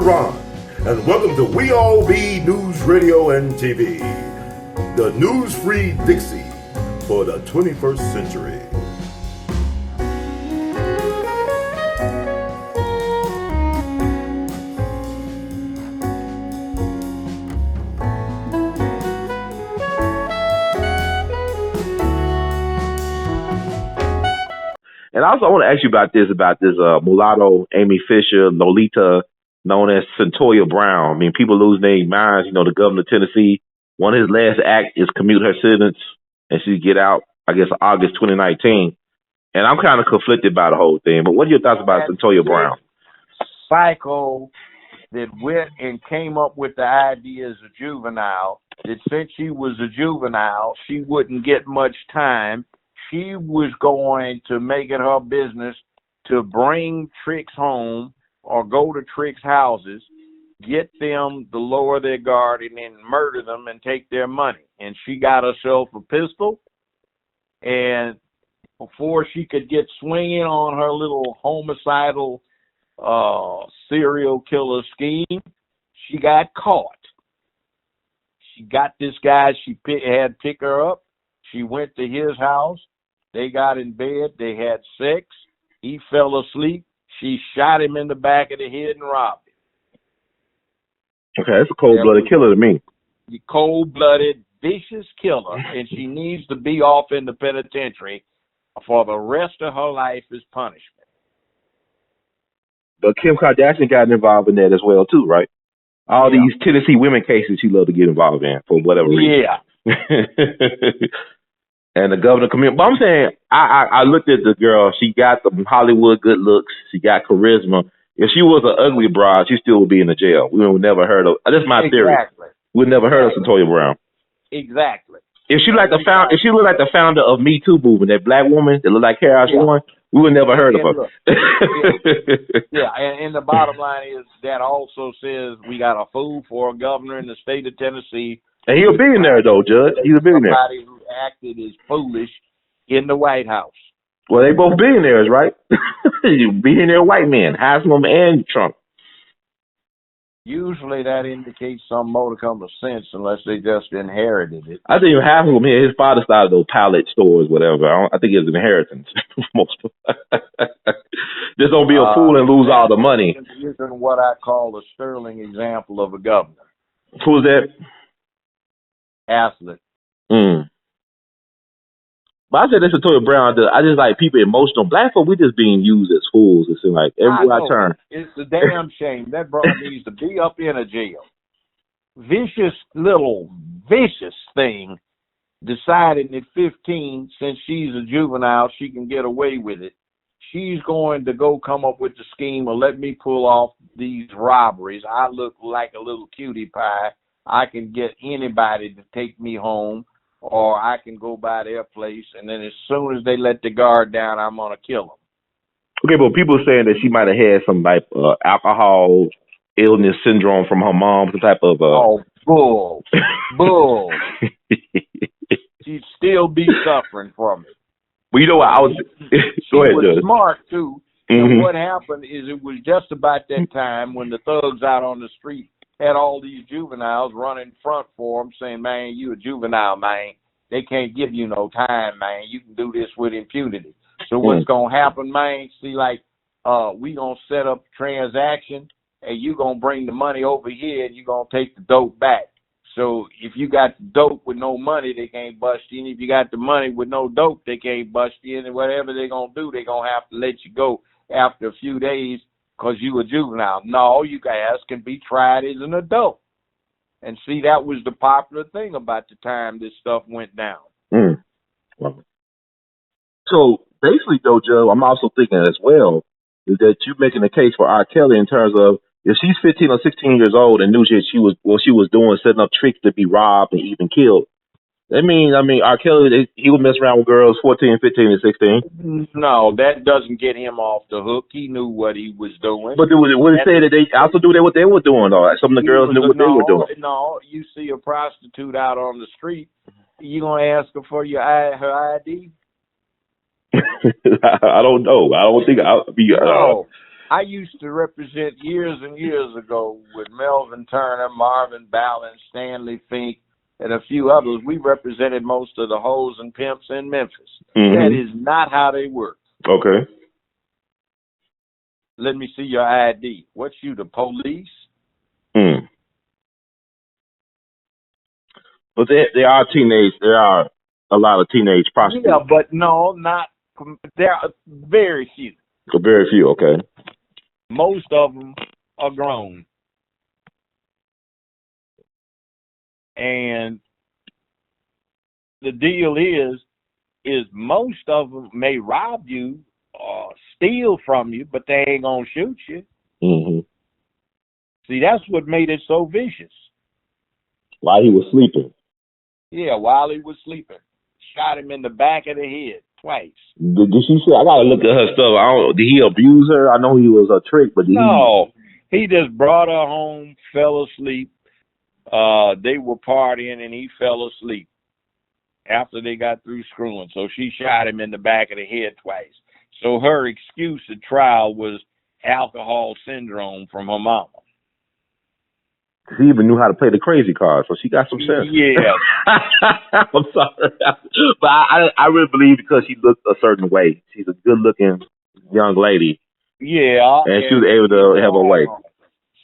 Ron, and welcome to We All Be News Radio and TV, the news-free Dixie for the 21st century. And also, I want to ask you about this mulatto Amy Fisher, Lolita, known as Centoya Brown. I mean, people lose their minds. You know, the governor of Tennessee, one of his last acts is commute her sentence, and she get out, I guess, August 2019. And I'm kind of conflicted by the whole thing. But what are your thoughts about Centoya Brown? Psycho that went and came up with the idea as a juvenile, that since she was a juvenile, she wouldn't get much time. She was going to make it her business to bring tricks home or go to tricks' houses, get them to lower their guard and then murder them and take their money. And she got herself a pistol, and before she could get swinging on her little homicidal serial killer scheme, she got caught. She got this guy had pick her up. She went to his house. They got in bed. They had sex. He fell asleep. She shot him in the back of the head and robbed him. Okay, that's a cold-blooded killer to me. The cold-blooded, vicious killer, and she needs to be off in the penitentiary for the rest of her life as punishment. But Kim Kardashian got involved in that as well, too, right? All these Tennessee women cases she loved to get involved in for whatever reason. Yeah. And the governor committed. But I'm saying, I looked at the girl. She got the Hollywood good looks. She got charisma. If she was an ugly broad, she still would be in the jail. We would never heard of. That's my theory. We'd never heard of Centoya Brown. Exactly. If she looked like the founder of Me Too movement, that black woman that looked like Carol Swan, we would never heard of her. And the bottom line is that also says we got a fool for a governor in the state of Tennessee. And he's a billionaire, though, Judge. He's a billionaire. Somebody who acted as foolish in the White House. Well, they both billionaires, right? Billionaire white men, Haslam and Trump. Usually that indicates some modicum of sense unless they just inherited it. I think Haslam, his father started those pallet stores, whatever. I think it's an inheritance. Just don't be a fool and lose all the money. Using what I call a sterling example of a governor. Who's that? A.L.L. But I said this to Toya Brown. I just like people emotional. Black folk, we just being used as fools. It seems like everywhere I turn. It's a damn shame. That broad needs to be up in a jail. Vicious thing decided at 15, since she's a juvenile, she can get away with it. She's going to go come up with the scheme of let me pull off these robberies. I look like a little cutie pie. I can get anybody to take me home, or I can go by their place, and then as soon as they let the guard down, I'm going to kill them. Okay, but people are saying that she might have had some type of alcohol illness syndrome from her mom, some type of... Oh, bull. Bull. She'd still be suffering from it. Well, you know what? Go ahead, Judge. She was smart, too. Mm-hmm. And what happened is it was just about that time when the thugs out on the street had all these juveniles running front for them saying, man, you a juvenile, man. They can't give you no time, man. You can do this with impunity. So what's going to happen, man, see, like, we going to set up a transaction, and you going to bring the money over here, and you going to take the dope back. So if you got the dope with no money, they can't bust you. And if you got the money with no dope, they can't bust you. And whatever they're going to do, they're going to have to let you go after a few days, because you a juvenile. No, you guys can be tried as an adult. And see, that was the popular thing about the time this stuff went down. So basically, though, Joe, I'm also thinking as well is that you're making a case for R. Kelly in terms of if she's 15 or 16 years old and knew she was doing, setting up tricks to be robbed and even killed. I mean, R. Kelly, he would mess around with girls 14, 15, and 16. No, that doesn't get him off the hook. He knew what he was doing. But would it say that they also do what they were doing, though? Like some of the girls knew what they were doing. No, you see a prostitute out on the street, you going to ask her for her ID? I don't know. I don't think I'll be... No. I used to represent years and years ago with Melvin Turner, Marvin Ballin, Stanley Fink, and a few others. We represented most of the hoes and pimps in Memphis. That is not how they work. Okay. Let me see your ID. What's you, the police? But there are a lot of teenage prostitutes. Yeah, but no, not. There are very few. Very few, okay. Most of them are grown. And the deal is most of them may rob you or steal from you, but they ain't going to shoot you. Mm-hmm. See, that's what made it so vicious. While he was sleeping. Yeah, while he was sleeping. Shot him in the back of the head twice. Did she say, I got to look at her stuff. Did he abuse her? I know he was a trick, but he just brought her home, fell asleep. They were partying and he fell asleep after they got through screwing. So she shot him in the back of the head twice. So her excuse at trial was alcohol syndrome from her mama. She even knew how to play the crazy card, so she got some sense. Yeah. I'm sorry. But I really believe because she looked a certain way. She's a good-looking young lady. Yeah. And she was able to have her way.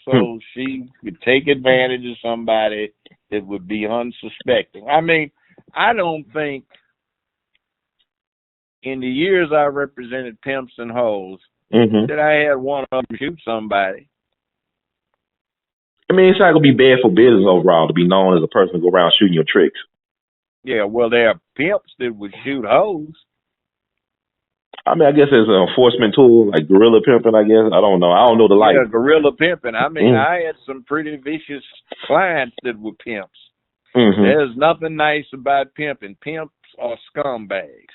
So she could take advantage of somebody that would be unsuspecting. I mean, I don't think in the years I represented pimps and hoes that I had one of them shoot somebody. I mean, it's not going to be bad for business overall to be known as a person to go around shooting your tricks. Yeah, well, there are pimps that would shoot hoes. I mean, I guess it's an enforcement tool, like guerrilla pimping, I guess. I don't know. I don't know the life. Yeah, guerrilla pimping. I mean, I had some pretty vicious clients that were pimps. There's nothing nice about pimping. Pimps are scumbags.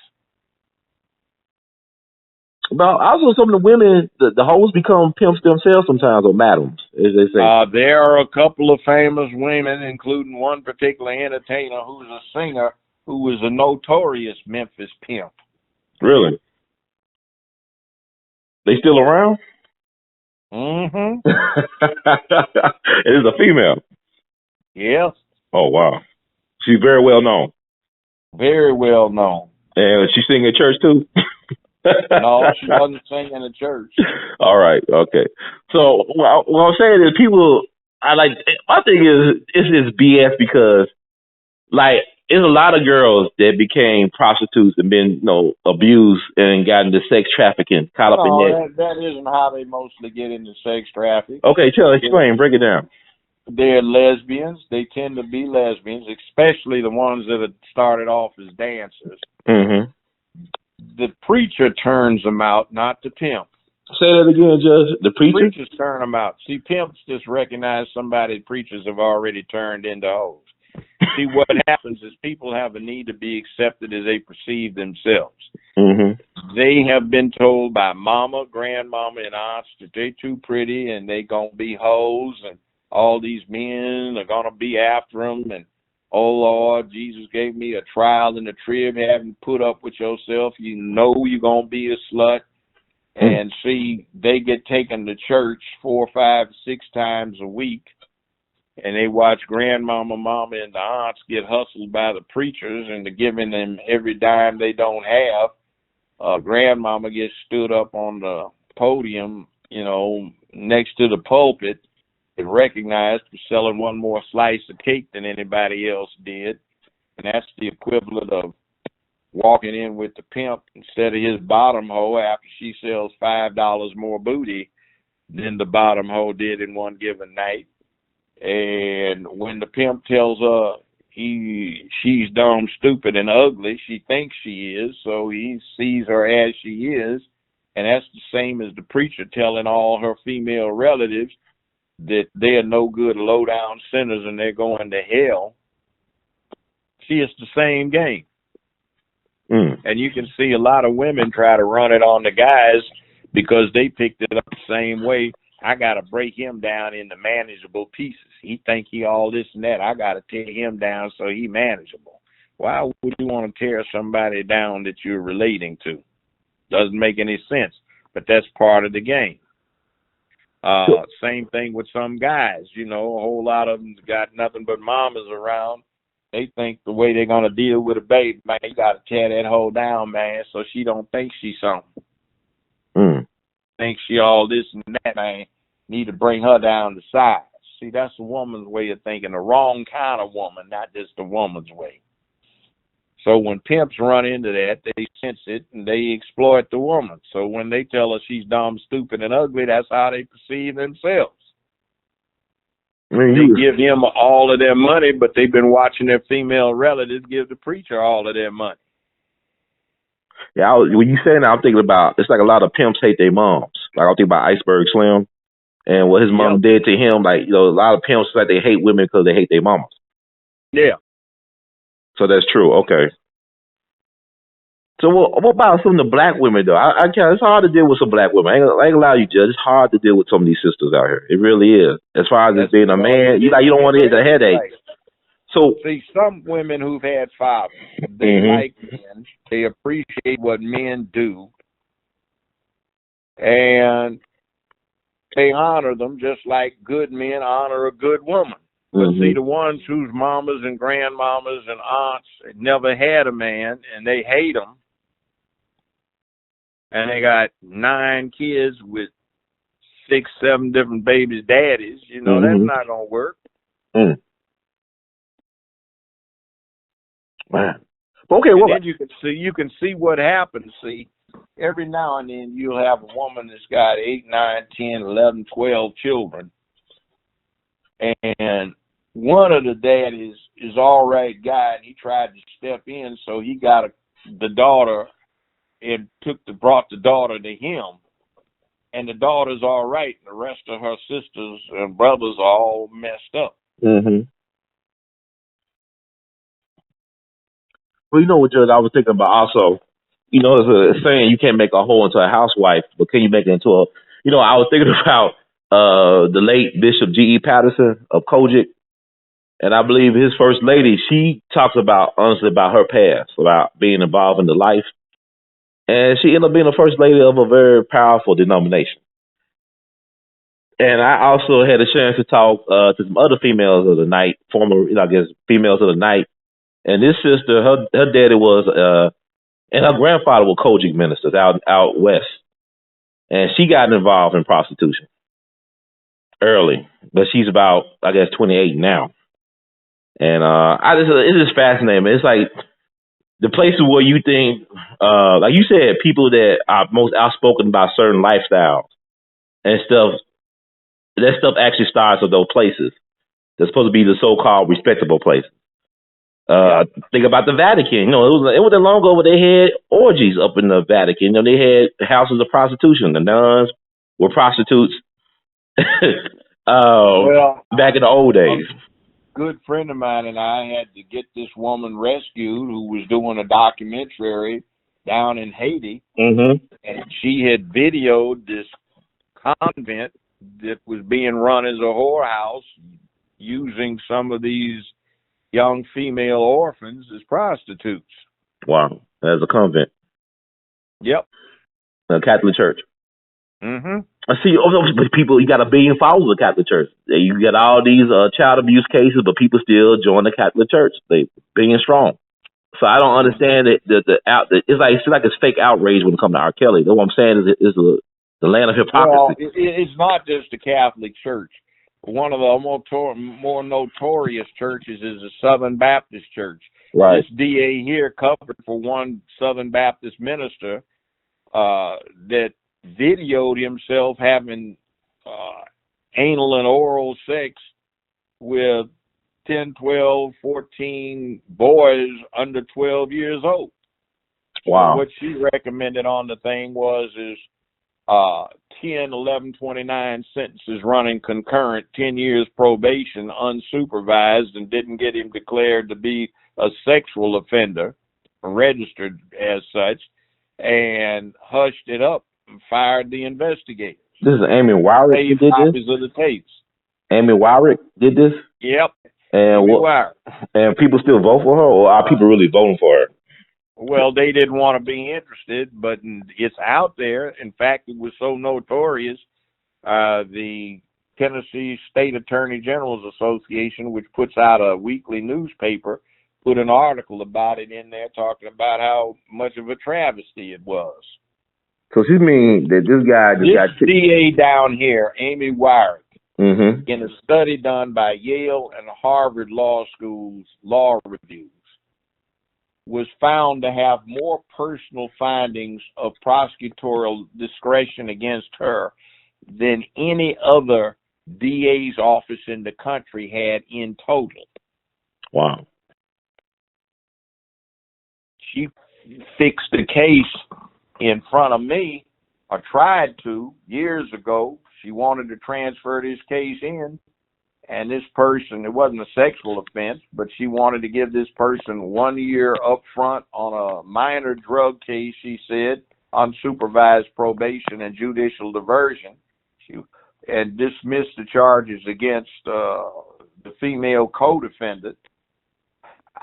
But also some of the women, the hoes become pimps themselves sometimes, or madams, as they say. There are a couple of famous women, including one particular entertainer who's a singer who was a notorious Memphis pimp. Really? They still around? Mm-hmm. It is a female? Yes. Oh, wow. She's very well known. Very well known. And she sing at church, too? No, she wasn't singing at church. All right, okay. So what I'm saying is my thing is it's BS because like there's a lot of girls that became prostitutes and been abused and got into sex trafficking, caught up in that. That isn't how they mostly get into sex trafficking. Okay, explain, break it down. They're lesbians. They tend to be lesbians, especially the ones that had started off as dancers. Mm-hmm. The preacher turns them out, not the pimp. Say that again, Judge. The preacher? Preachers turn them out. See, pimps just recognize somebody preachers have already turned into hoes. See, what happens is people have a need to be accepted as they perceive themselves. Mm-hmm. They have been told by mama, grandmama, and aunts that they're too pretty and they going to be hoes and all these men are going to be after them and oh, Lord, Jesus gave me a trial in the trib. Having put up with yourself, you know you're going to be a slut. And see, they get taken to church 4, 5, 6 times a week. And they watch grandmama, mama, and the aunts get hustled by the preachers and they're giving them every dime they don't have. Grandmama gets stood up on the podium, next to the pulpit, recognized for selling one more slice of cake than anybody else did. And that's the equivalent of walking in with the pimp instead of his bottom hoe after she sells $5 more booty than the bottom hoe did in one given night. And when the pimp tells her she's dumb, stupid, and ugly, she thinks she is, so he sees her as she is. And that's the same as the preacher telling all her female relatives that they're no good, low-down sinners and they're going to hell. See, it's the same game. And you can see a lot of women try to run it on the guys because they picked it up the same way. I got to break him down into manageable pieces. He think he all this and that. I got to tear him down so he manageable. Why would you want to tear somebody down that you're relating to? Doesn't make any sense, but that's part of the game. Same thing with some guys. You know, a whole lot of them got nothing but mamas around. They think the way they're gonna deal with a baby, man, you gotta tear that hoe down, man, so she don't think she's something. Think she all this and that, man. Need to bring her down to size. See, that's a woman's way of thinking, the wrong kind of woman, not just the woman's way. So when pimps run into that, they sense it and they exploit the woman. So when they tell her she's dumb, stupid, and ugly, that's how they perceive themselves. They give him all of their money, but they've been watching their female relatives give the preacher all of their money. Yeah, when you say that, I'm thinking about, it's like a lot of pimps hate their moms. Like I think about Iceberg Slim and what his mom did to him. Like, you know, a lot of pimps like they hate women because they hate their mamas. Yeah. So that's true. Okay. So what about some of the black women though? I can't. It's hard to deal with some black women. I ain't gonna lie to you, Judge. It's hard to deal with some of these sisters out here. It really is. As far as being a man, you don't want to hit the headache. So see, some women who've had fathers, they like men. They appreciate what men do, and they honor them just like good men honor a good woman. But see, the ones whose mamas and grandmamas and aunts never had a man and they hate them, and they got 9 kids with 6, 7 different babies' daddies, you know, that's not going to work. Man. Okay, well, then you can see what happens. See, every now and then you'll have a woman that's got 8, 9, 10, 11, 12 children, and one of the daddies is all right guy, and he tried to step in, so he got the daughter and brought the daughter to him, and the daughter's all right, and the rest of her sisters and brothers are all messed up. Well, you know what, Judge, I was thinking about also, you know, there's a saying, you can't make a hoe into a housewife, but can you make it into a, you know, I was thinking about the late Bishop G.E. Patterson of Kojic, and I believe his first lady, she talks about, honestly, about her past, about being involved in the life, and she ended up being the first lady of a very powerful denomination. And I also had a chance to talk to some other females of the night, former, you know, I guess, females of the night. And this sister, her daddy was, and her grandfather were Kojic ministers out west. And she got involved in prostitution early, but she's about, I guess, 28 now. And it's just fascinating. It's like the places where you think, like you said, people that are most outspoken about certain lifestyles and stuff, that stuff actually starts with those places. They're supposed to be the so-called respectable places. Think about the Vatican. You know, it wasn't long ago where they had orgies up in the Vatican. You know, they had houses of prostitution. The nuns were prostitutes. Back in the old days. A good friend of mine and I had to get this woman rescued who was doing a documentary down in Haiti, and she had videoed this convent that was being run as a whorehouse using some of these young female orphans as prostitutes. Wow. As a convent. Yep. A Catholic church. I see people, you got 1 billion followers of the Catholic Church. You got all these child abuse cases, but people still join the Catholic Church. They being strong. So I don't understand it. It's like it's fake outrage when it comes to R. Kelly. What I'm saying is the land of hypocrisy. Well, it's not just the Catholic Church. One of the more notorious churches is the Southern Baptist Church. Right. This DA here covered for one Southern Baptist minister that videoed himself having anal and oral sex with 10, 12, 14 boys under 12 years old. Wow. So what she recommended on the thing was 10, 11, 29 sentences running concurrent, 10 years probation unsupervised, and didn't get him declared to be a sexual offender, registered as such, and hushed it up and fired the investigators. This is Amy Wyrick who did copies of the tapes. Amy Wyrick did this? Yep. And people still vote for her, or are people really voting for her? Well, they didn't want to be interested, but it's out there. In fact, it was so notorious The Tennessee State Attorney General's Association, which puts out a weekly newspaper, put an article about it in there talking about how much of a travesty it was. So she mean that this guy just got This DA down here, Amy Wyrick, Mm-hmm. in a study done by Yale and Harvard Law School's Law Reviews, was found to have more personal findings of prosecutorial discretion against her than any other DA's office in the country had in total. Wow. She fixed the case in front of me, or tried to, years ago. She wanted to transfer this case in, and this person, it wasn't a sexual offense, but she wanted to give this person 1 year up front on a minor drug case, she said, unsupervised probation and judicial diversion. She and dismissed the charges against the female co-defendant.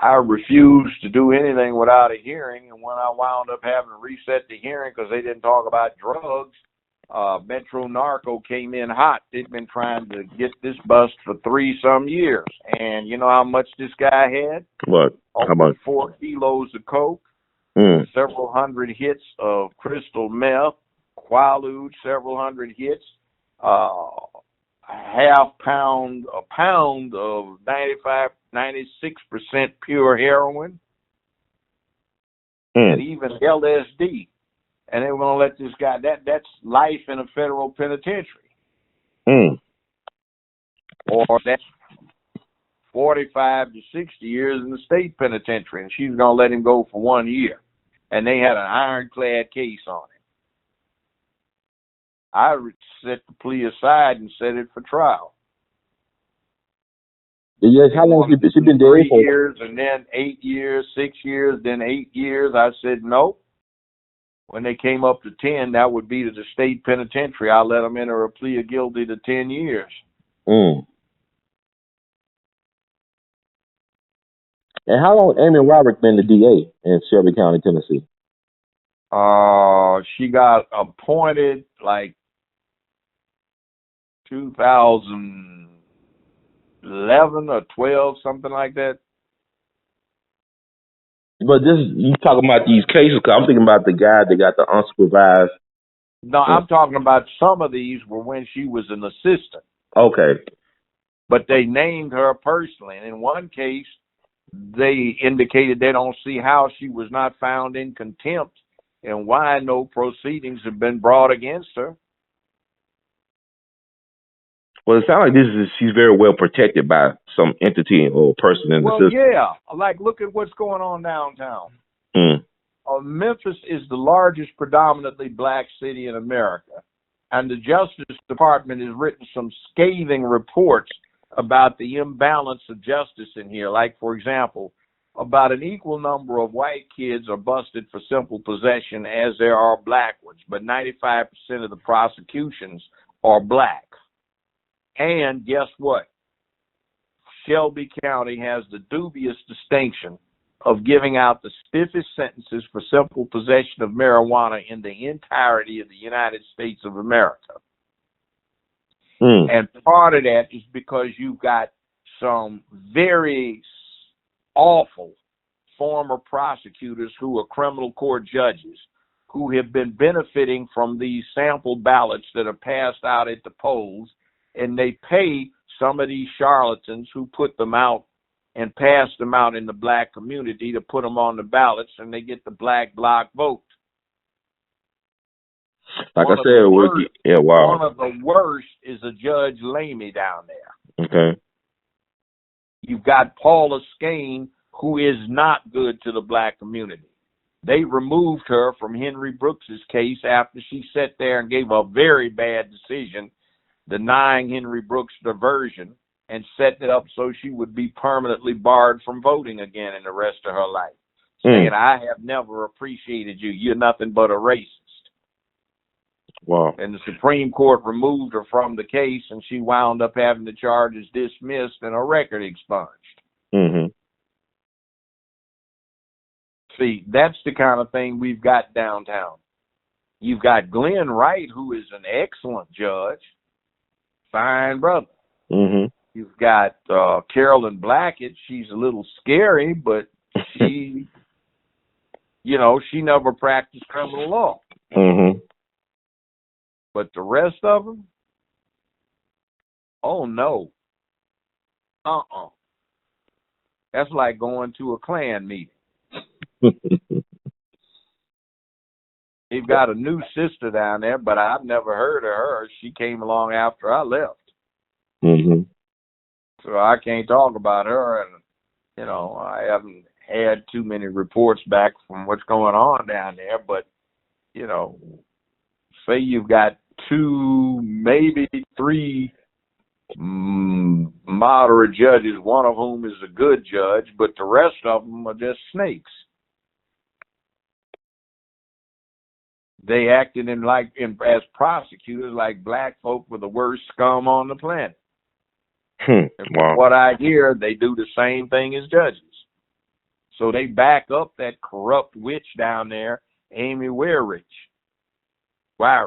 I refused to do anything without a hearing, and when I wound up having to reset the hearing because they didn't talk about drugs, Metro Narco came in hot. They'd been trying to get this bust for 3-some years. And you know how much this guy had? What? How much? 4 kilos of coke, several hundred hits of crystal meth, Quaalude, several hundred hits, a pound of 96% pure heroin, and even LSD. And they were going to let this guy, that's life in a federal penitentiary. Or that's 45 to 60 years in the state penitentiary. And she's going to let him go for 1 year. And they had an ironclad case on him. I set the plea aside and set it for trial. Yes, how long has she been there? 3 years, and then 8 years, 6 years, then 8 years. I said nope. When they came up to 10, that would be to the state penitentiary. I let them enter a plea of guilty to 10 years. And how long Amy Wyrick been the DA in Shelby County, Tennessee? She got appointed like 2011 or 12, something like that. But this, you talking about these cases? Cause I'm thinking about the guy that got the unsupervised. No, I'm talking about some of these were when she was an assistant. Okay. But they named her personally. And in one case, they indicated they don't see how she was not found in contempt and why no proceedings have been brought against her. Well, it sounds like she's very well protected by some entity or person in the system. Well, yeah. Like, look at what's going on downtown. Memphis is the largest predominantly black city in America. And the Justice Department has written some scathing reports about the imbalance of justice in here. Like, for example, about an equal number of white kids are busted for simple possession as there are black ones, but 95% of the prosecutions are black. And guess what? Shelby County has the dubious distinction of giving out the stiffest sentences for simple possession of marijuana in the entirety of the United States of America. And part of that is because you've got some very awful former prosecutors who are criminal court judges who have been benefiting from these sample ballots that are passed out at the polls, and they pay some of these charlatans who put them out and pass them out in the black community to put them on the ballots, and they get the black bloc vote. Like I said, one of the worst is a Judge Lamey down there. Okay. You've got Paula Skane, who is not good to the black community. They removed her from Henry Brooks's case after she sat there and gave a very bad decision denying Henry Brooks diversion and set it up so she would be permanently barred from voting again in the rest of her life, saying, I have never appreciated you. You're nothing but a racist. Wow. And the Supreme Court removed her from the case, and she wound up having the charges dismissed and her record expunged. See, that's the kind of thing we've got downtown. You've got Glenn Wright, who is an excellent judge. Fine brother. Mm-hmm. You've got Carolyn Blackett. She's a little scary, but she, she never practiced criminal law. Mm-hmm. But the rest of them, oh no. That's like going to a Klan meeting. They've got a new sister down there, but I've never heard of her. She came along after I left. Mm-hmm. So I can't talk about her, and I haven't had too many reports back from what's going on down there. But say you've got 2, maybe 3 moderate judges, one of whom is a good judge, but the rest of them are just snakes. They acted as prosecutors like black folk were the worst scum on the planet. And from what I hear, they do the same thing as judges. So they back up that corrupt witch down there, Amy Weirich. I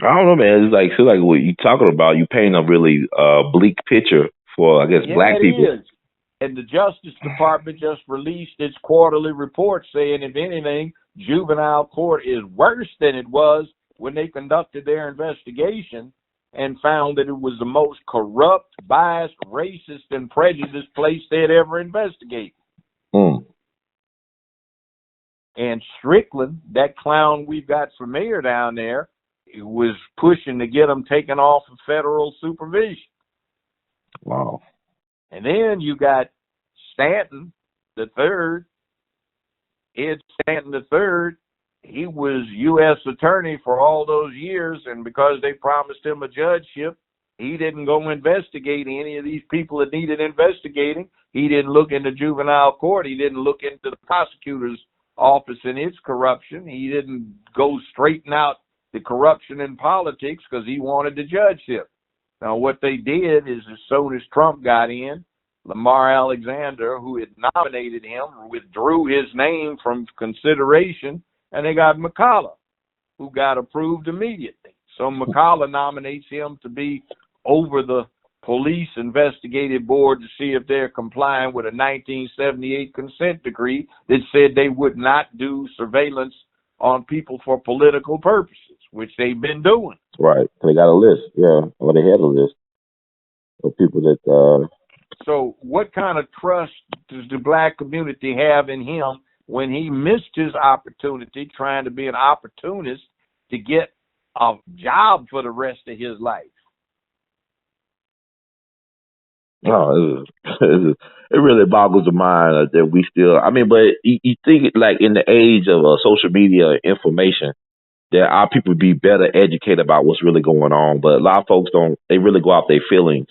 don't know, man. It's like what you talking about. You paint a really bleak picture for, I guess, black people. It is. And the Justice Department just released its quarterly report saying, if anything, juvenile court is worse than it was when they conducted their investigation and found that it was the most corrupt, biased, racist, and prejudiced place they had ever investigated. And Strickland, that clown we've got for mayor down there, was pushing to get them taken off of federal supervision. Wow. And then you got Stanton the third, Ed Stanton the third. He was U.S. attorney for all those years, and because they promised him a judgeship, he didn't go investigate any of these people that needed investigating. He didn't look into juvenile court. He didn't look into the prosecutor's office and its corruption. He didn't go straighten out the corruption in politics because he wanted the judgeship. Now, what they did is, as soon as Trump got in, Lamar Alexander, who had nominated him, withdrew his name from consideration, and they got McCullough, who got approved immediately. So McCullough nominates him to be over the police investigative board to see if they're complying with a 1978 consent decree that said they would not do surveillance on people for political purposes, which they've been doing. Right. They got a list, yeah. Or they had a list of people that... So what kind of trust does the black community have in him when he missed his opportunity trying to be an opportunist to get a job for the rest of his life? No, it really boggles the mind that we still... I mean, but you think, like, in the age of social media information, that our people would be better educated about what's really going on. But a lot of folks don't. They really go out their feelings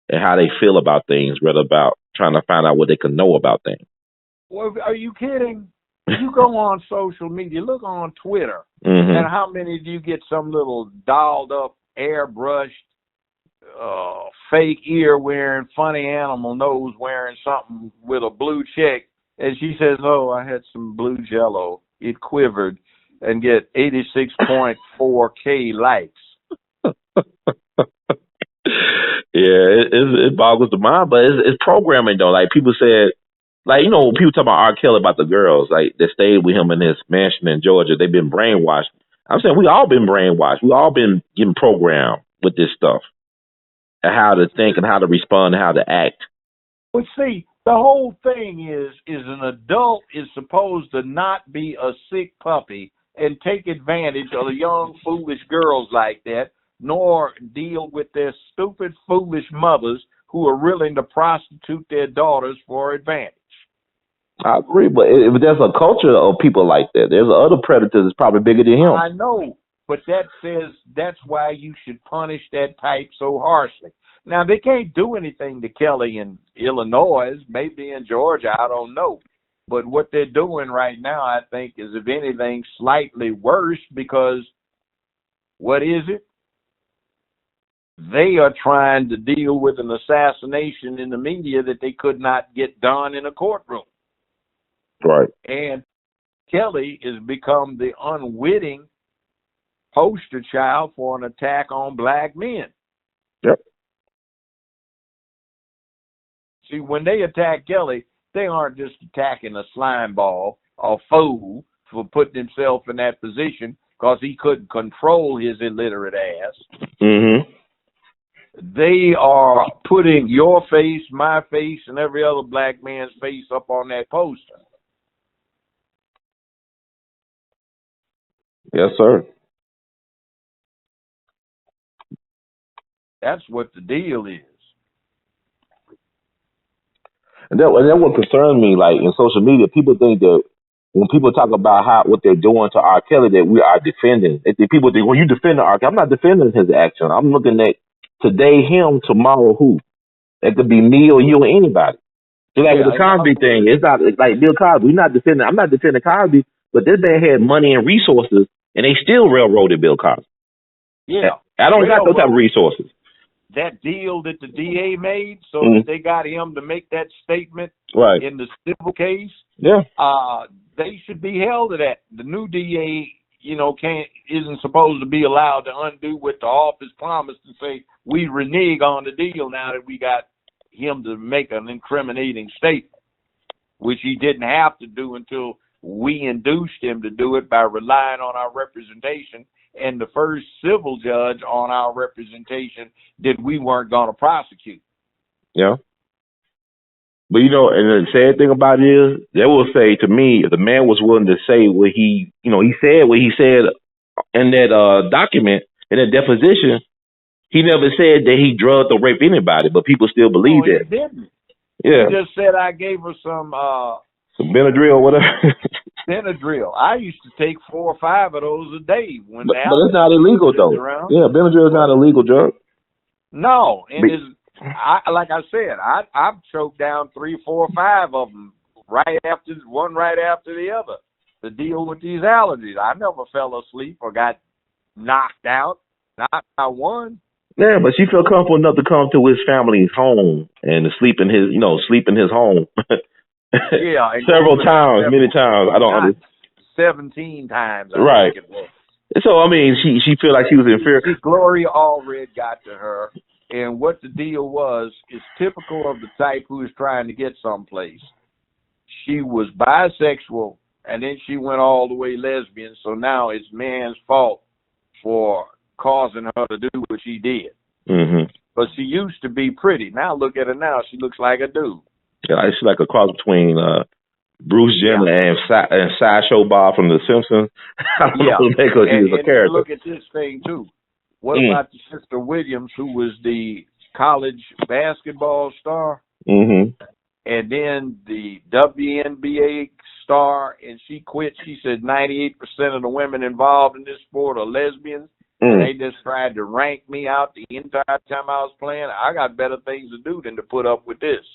and how they feel about things, rather about trying to find out what they can know about things. Well, are you kidding? You go on social media, look on Twitter, and how many do you get some little dolled up, airbrushed, fake ear wearing, funny animal nose wearing something with a blue check, and she says, "Oh, I had some blue Jello. It quivered," and get 86.4K likes. Yeah, it boggles the mind, but it's programming though. Like people said, like, people talk about R. Kelly, about the girls like that stayed with him in his mansion in Georgia. They've been brainwashed. I'm saying we all been brainwashed. We all been getting programmed with this stuff and how to think and how to respond and how to act. Well, see, the whole thing is an adult is supposed to not be a sick puppy and take advantage of young, foolish girls like that, nor deal with their stupid, foolish mothers who are willing to prostitute their daughters for advantage. I agree, but if there's a culture of people like that, there's other predators that's probably bigger than him. I know, but that says that's why you should punish that type so harshly. Now, they can't do anything to Kelly in Illinois, maybe in Georgia, I don't know. But what they're doing right now, I think, is, if anything, slightly worse, because what is it? They are trying to deal with an assassination in the media that they could not get done in a courtroom. Right. And Kelly has become the unwitting poster child for an attack on black men. Yep. See, when they attack Kelly, they aren't just attacking a slime ball or fool for putting himself in that position because he couldn't control his illiterate ass. Mm-hmm. They are putting your face, my face, and every other black man's face up on that poster. Yes, sir. That's what the deal is. And that what concerns me. Like in social media, people think that when people talk about what they're doing to R. Kelly, that we are defending. People think when you defend R. Kelly, I'm not defending his action. I'm looking at today him, tomorrow who. It could be me or you or anybody. Just like with the Cosby thing, it's not like Bill Cosby. We're not defending. I'm not defending Cosby, but this man had money and resources, and they still railroaded Bill Cosby. Yeah, I don't got those type of resources. That deal that the DA made, so that they got him to make that statement in the civil case. Yeah, they should be held to that. The new DA, isn't supposed to be allowed to undo what the office promised and say we renege on the deal now that we got him to make an incriminating statement, which he didn't have to do until we induced him to do it by relying on our representation and the first civil judge on our representation that we weren't going to prosecute. Yeah. But, and the sad thing about it is, they will say to me, if the man was willing to say what he said what he said in that document, in that deposition, he never said that he drugged or raped anybody, but people still believe that. He didn't. Yeah. He just said I gave her some Benadryl or whatever. Benadryl. I used to take 4 or 5 of those a day. But it's not illegal, though. Around. Yeah, Benadryl is not an illegal drug. No, and like I said, I've choked down 3, 4, 5 of them right after the other to deal with these allergies. I never fell asleep or got knocked out. Not one. Yeah, but she felt comfortable enough to come to his family's home and sleep in his home. Yeah, several times, many times. I don't understand. 17 times. I think it was. So I mean, she feel like she was in fear. Gloria Allred got to her, and what the deal was is typical of the type who is trying to get someplace. She was bisexual, and then she went all the way lesbian. So now it's man's fault for causing her to do what she did. Mm-hmm. But she used to be pretty. Now look at her now. She looks like a dude. Yeah, she's like a cross between Bruce Jenner and Sideshow Bob from The Simpsons. I don't know what to make her. She was a character. Look at this thing, too. What about the Sister Williams, who was the college basketball star? Mm-hmm. And then the WNBA star, and she quit. She said 98% of the women involved in this sport are lesbians. And they just tried to rank me out the entire time I was playing. I got better things to do than to put up with this.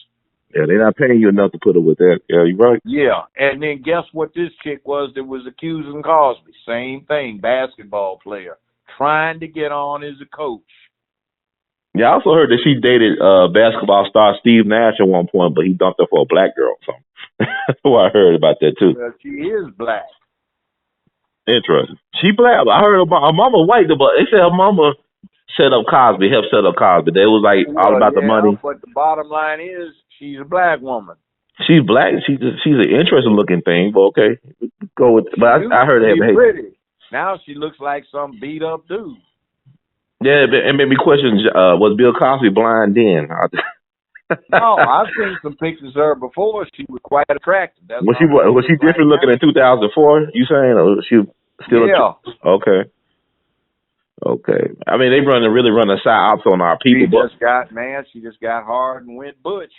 Yeah, they're not paying you enough to put up with that. Yeah, you're right. Yeah, and then guess what this chick was that was accusing Cosby? Same thing, basketball player. Trying to get on as a coach. Yeah, I also heard that she dated basketball star Steve Nash at one point, but he dumped her for a black girl or something. That's what I heard about that, too. Well, she is black. Interesting. She black. I heard about her mama white, but they said her mama helped set up Cosby. They was like all about the money. But the bottom line is she's a black woman. She's black. She's an interesting looking thing, but okay. Go with but I heard that. Pretty. Now she looks like some beat up dude. Yeah, it made me question, was Bill Cosby blind then? No, I've seen some pictures of her before. She was quite attractive. Was she different looking in 2004, you saying? Or was she still Okay. I mean, they really run a side ops on our people. She just got hard and went butch.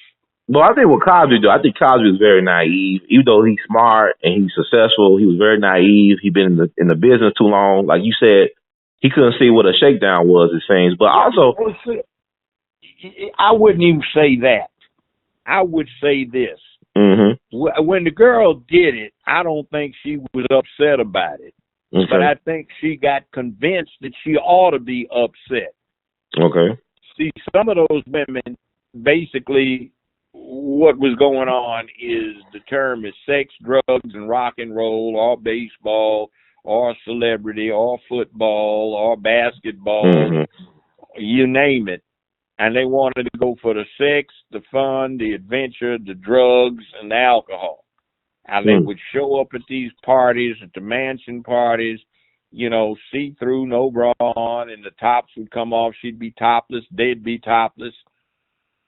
Well, I think what Cosby do, I think Cosby is very naive. Even though he's smart and he's successful, he was very naive. He'd been in the business too long. Like you said, he couldn't see what a shakedown was, it seems. But also, I wouldn't even say that. I would say this. Mm-hmm. When the girl did it, I don't think she was upset about it. Okay. But I think she got convinced that she ought to be upset. Okay. See, some of those women, basically, what was going on is the term is sex, drugs, and rock and roll, or baseball, or celebrity or football or basketball, Mm-hmm. you name it. And they wanted to go for the sex, the fun, the adventure, the drugs, and the alcohol. And they would show up at these parties, at the mansion parties, see through, no bra on, and the tops would come off. She'd be topless. They'd be topless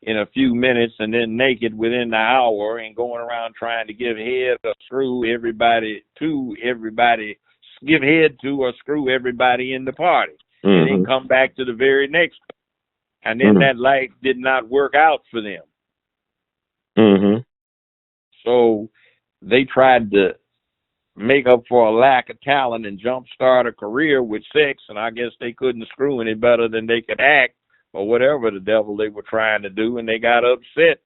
in a few minutes, and then naked within the hour, and going around trying to give head or screw everybody, give head to or screw everybody in the party, and then come back to the very next one. And then that life did not work out for them. Mm-hmm. So they tried to make up for a lack of talent and jumpstart a career with sex, and I guess they couldn't screw any better than they could act or whatever the devil they were trying to do, and they got upset.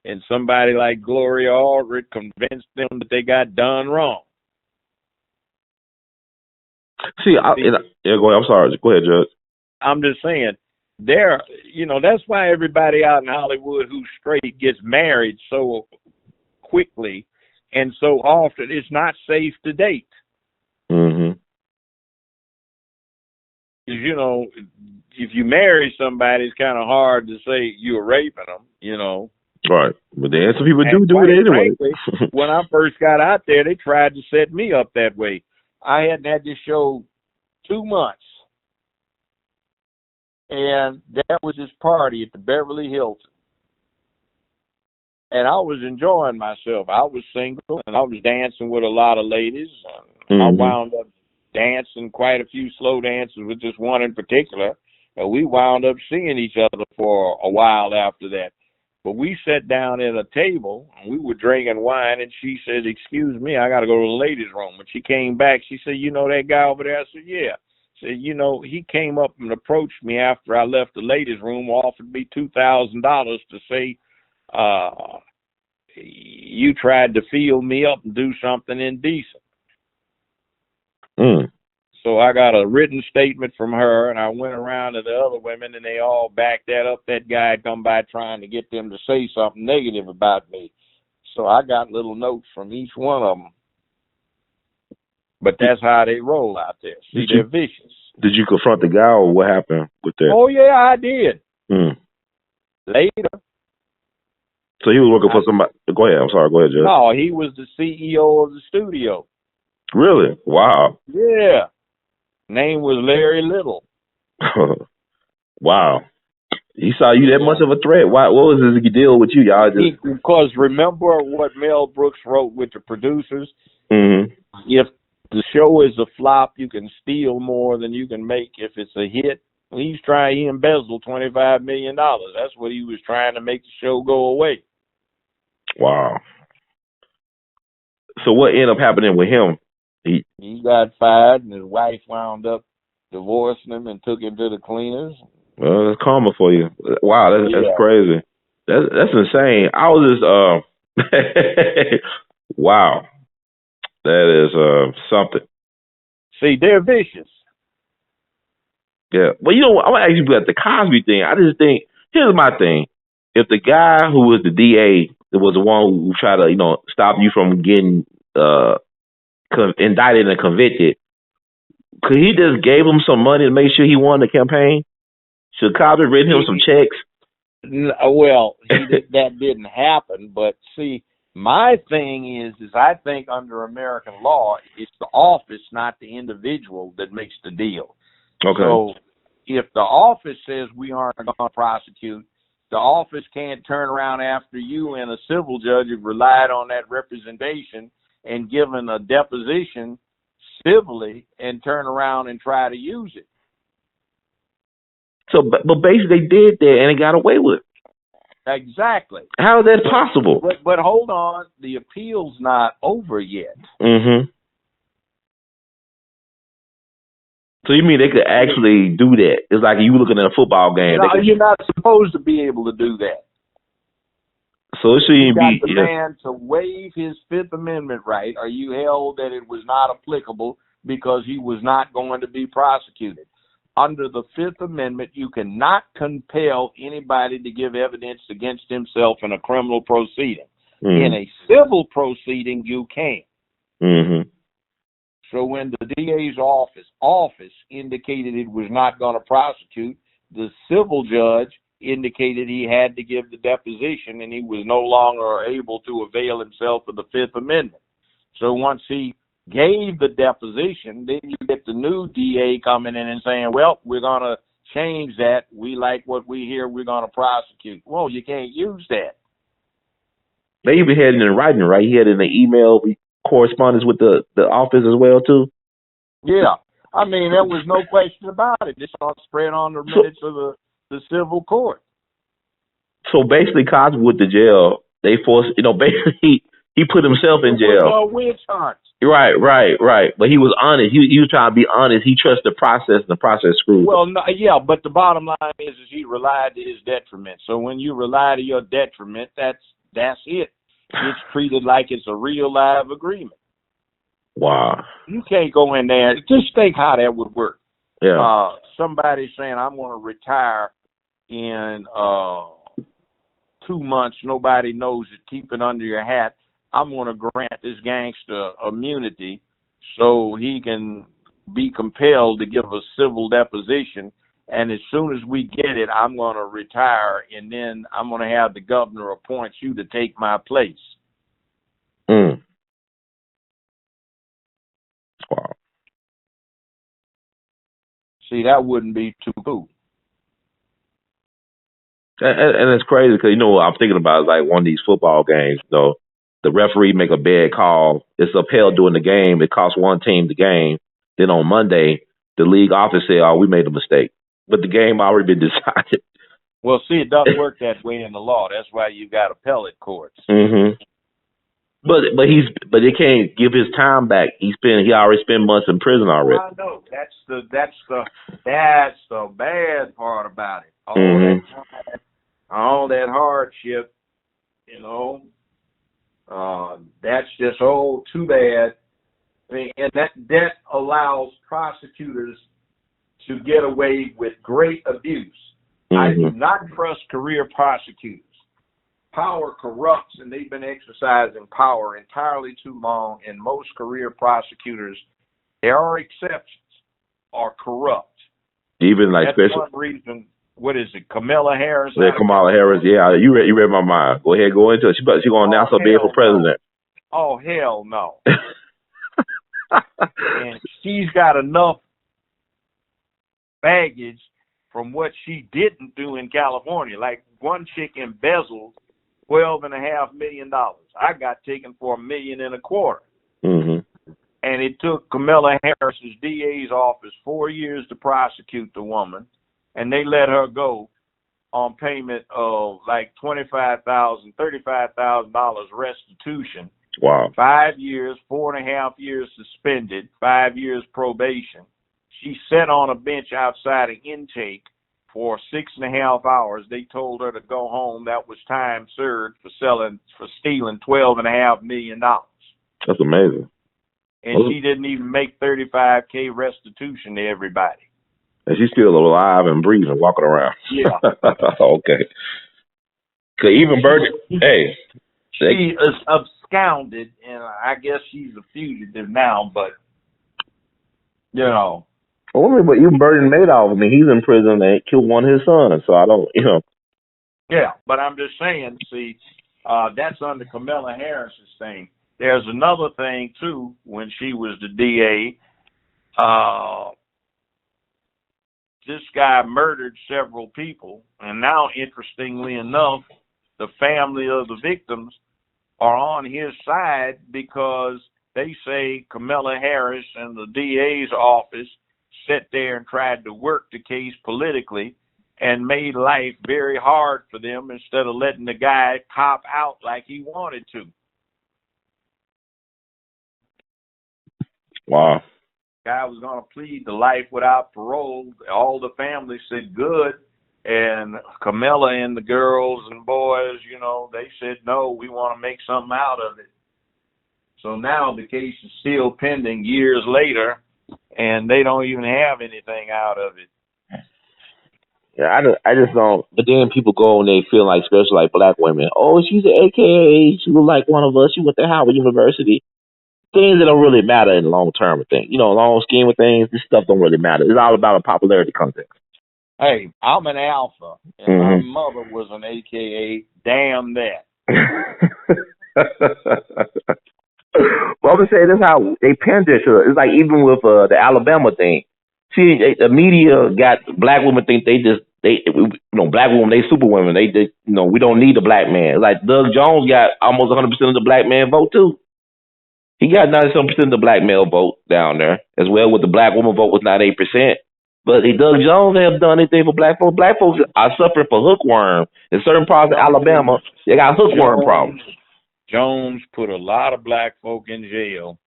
And somebody like Gloria Aldrich convinced them that they got done wrong. Go ahead. I'm sorry. Go ahead, Judge. I'm just saying, that's why everybody out in Hollywood who's straight gets married so quickly and so often. It's not safe to date. Mm-hmm. Because, if you marry somebody, it's kind of hard to say you're raping them, Right. But then some people do it anyway. Frankly, when I first got out there, they tried to set me up that way. I hadn't had this show 2 months. And there was this party at the Beverly Hilton. And I was enjoying myself. I was single, and I was dancing with a lot of ladies. I wound up dancing quite a few slow dances with this one in particular. And we wound up seeing each other for a while after that. But we sat down at a table, and we were drinking wine, and she said, "Excuse me, I got to go to the ladies' room." When she came back, she said, "You know that guy over there?" I said, "Yeah." Said, he came up and approached me after I left the ladies' room, offered me $2,000 to say, you tried to feel me up and do something indecent. So I got a written statement from her, and I went around to the other women, and they all backed that up. That guy had come by trying to get them to say something negative about me. So I got little notes from each one of them. But that's how they roll out there. See, they're vicious. Did you confront the guy, or what happened with that? Oh, yeah, I did. Later. So he was working for somebody. Go ahead. I'm sorry. Go ahead, Judge. No, he was the CEO of the studio. Really? Wow. Yeah. Name was Larry Little. Wow. He saw you that much of a threat. Why? What was his deal with you, y'all? Because remember what Mel Brooks wrote with the producers? If the show is a flop, you can steal more than you can make if it's a hit. He embezzled $25 million. That's what he was trying to make the show go away. Wow. So what ended up happening with him? He got fired, and his wife wound up divorcing him and took him to the cleaners. Well, that's karma for you. Wow, that's crazy. That's insane. I was just wow. That is something. See, they're vicious. Yeah. Well, I'm gonna ask you about the Cosby thing. I just think, here's my thing. If the guy who was the DA was the one who tried to, stop you from getting indicted and convicted, could he just gave him some money to make sure he won the campaign? Should Cosby written him some checks? Well, that didn't happen. But see, my thing is I think under American law, it's the office, not the individual, that makes the deal. Okay. So if the office says we aren't going to prosecute, the office can't turn around after you and a civil judge have relied on that representation and given a deposition civilly and turn around and try to use it. So, but basically they did that and they got away with it. Exactly. How is that possible? But hold on, the appeal's not over yet. So you mean they could actually do that? It's like you looking at a football game. No, you're not supposed to be able to do that. So it shouldn't be. You got the man to waive his Fifth Amendment right, or you held that it was not applicable because he was not going to be prosecuted. Under the Fifth Amendment, you cannot compel anybody to give evidence against himself in a criminal proceeding. In a civil proceeding, you can. So when the DA's office indicated it was not going to prosecute, the civil judge indicated he had to give the deposition and he was no longer able to avail himself of the Fifth Amendment. So once he gave the deposition, then you get the new DA coming in and saying, well, we're going to change that. We like what we hear. We're going to prosecute. Well, you can't use that. They even had it in writing, right? He had it in the email correspondence with the office as well, too. Yeah. I mean, there was no question about it. This all spread on the minutes of the civil court. So basically, Cosby went to jail. They forced, basically he put himself in jail. No witch hunts. Right. But he was honest. He was trying to be honest. He trusted the process, and the process screwed. Well, no, yeah, but the bottom line is he relied to his detriment. So when you rely to your detriment, that's it. It's treated like it's a real live agreement. Wow. You can't go in there. Just think how that would work. Yeah. Somebody saying, I'm going to retire in 2 months. Nobody knows it. Keep it under your hat. I'm going to grant this gangster immunity so he can be compelled to give a civil deposition. And as soon as we get it, I'm going to retire, and then I'm going to have the governor appoint you to take my place. Wow. See, that wouldn't be too cool. And it's crazy because, what I'm thinking about is like one of these football games, the referee make a bad call. It's upheld during the game. It costs one team the game. Then on Monday, the league office say, "Oh, we made a mistake," but the game already been decided. Well, see, it doesn't work that way in the law. That's why you got appellate courts. Mm-hmm. But they can't give his time back. He already spent months in prison already. I know. That's the bad part about it. All that hardship, that's just too bad. I mean, and that allows prosecutors to get away with great abuse. I do not trust career prosecutors. Power corrupts, and they've been exercising power entirely too long, and most career prosecutors, there are exceptions, are corrupt. Even like that's special. One reason. What is it, Kamala Harris? Yeah, Kamala Harris. Yeah, you read my mind. Go ahead, go into it. She's going to announce her bid for president. No. Oh, hell no. And she's got enough baggage from what she didn't do in California. Like one chick embezzled $12.5 million. I got taken for $1.25 million. And it took Kamala Harris's DA's office 4 years to prosecute the woman, and they let her go on payment of like $35,000 restitution. Wow. 5 years, 4.5 years suspended, 5 years probation. She sat on a bench outside of intake for 6.5 hours. They told her to go home. That was time served for stealing $12.5 million. That's amazing. And she didn't even make $35K restitution to everybody. And she's still alive and breathing, walking around. Yeah. Okay. Even Virgin, hey. She is absconded, and I guess she's a fugitive now, but, Well, but even Burton Madoff, he's in prison. They killed one of his sons, so I don't, Yeah, but I'm just saying, see, that's under Kamala Harris's thing. There's another thing, too, when she was the DA. This guy murdered several people, and now, interestingly enough, the family of the victims are on his side because they say Kamala Harris and the DA's office sat there and tried to work the case politically and made life very hard for them instead of letting the guy cop out like he wanted to. Wow. Guy was going to plead to life without parole. All the family said good, and Camilla and the girls and boys, they said no, we want to make something out of it. So now the case is still pending years later, and they don't even have anything out of it. Yeah, I just don't. But then people go and they feel like, especially like black women, oh, she's an AKA. She was like one of us. She went to Howard University. things that don't really matter in the long term of things. Long scheme of things, this stuff don't really matter. It's all about a popularity contest. Hey, I'm an alpha, and my mother was an AKA. Damn that. Well, I'm gonna say this: how they pander to it. It's like even with the Alabama thing. See, the media got black women think black women, they super women. We don't need a black man. Like Doug Jones got almost 100% of the black man vote too. He got 97% of the black male vote down there as well. With the black woman vote was 98%. But Doug Jones have done anything for black folks. Black folks are suffering for hookworm in certain parts of Alabama. They got hookworm problems. Jones put a lot of black folk in jail.